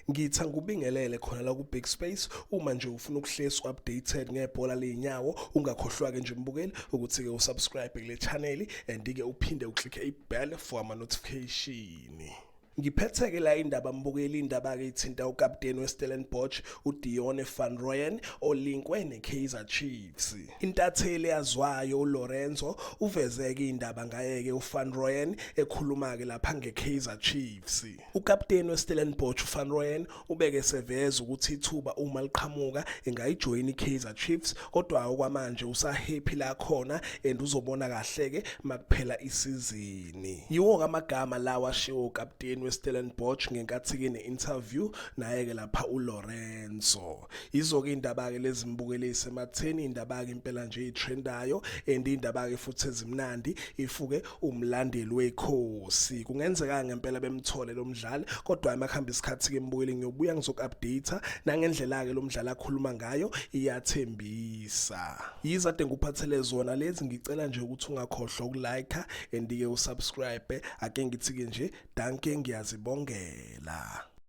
Ngithi ngikubingelele khona la ku Big Space uma nje ufuna ukuhlezi updated ngebhola leinyawo ungakhohlwa ke nje mbukeli ukuthi ke usubscribe kule channel and ke uphinde uklikhe ibell for ama notification. Ngiphethe-ke la indaba mbukeli indaba ke ithinta ukapteni weStellenbosch uDion van Rooyen olinkwe neKaizer Chiefs. Intatheli yazwayo uLorenzo uvezeke indaba ngayeke uVan Rooyen ekhuluma ke lapha ngeKaizer Chiefs. Ukapteni weStellenbosch uVan Rooyen ubeke seveza ukuthi ithuba uma liqhamuka engayijoin iKaizer Chiefs kodwa okwamanje usahappy la khona and uzobona kahle ke makuphela isizini. Yiwo amagama lawa ashiwo ukapteni weStellenbosch ngenkathi ke ne-interview naye ke lapha uLorenzo. Izo-ke indaba ke lezimbukele isematheni indaba ke impela nje itrendayo and indaba ke futhi ezimnandi ifuke umlandeli wekhosi. Kungenzeka ngempela bemthole lo mdlali kodwa emakhamba isikhathi ke mbukeli ngiyobuya ngizoku-update nangendlela ke lo mdlali akhuluma ngayo iyathembisa. Yiza ade ngikuphathele zona lezi ngicela nje ukuthi ungakhohlwa ukulike and ke usubscribe ake ngithi ke nje danke ngiyazibongela.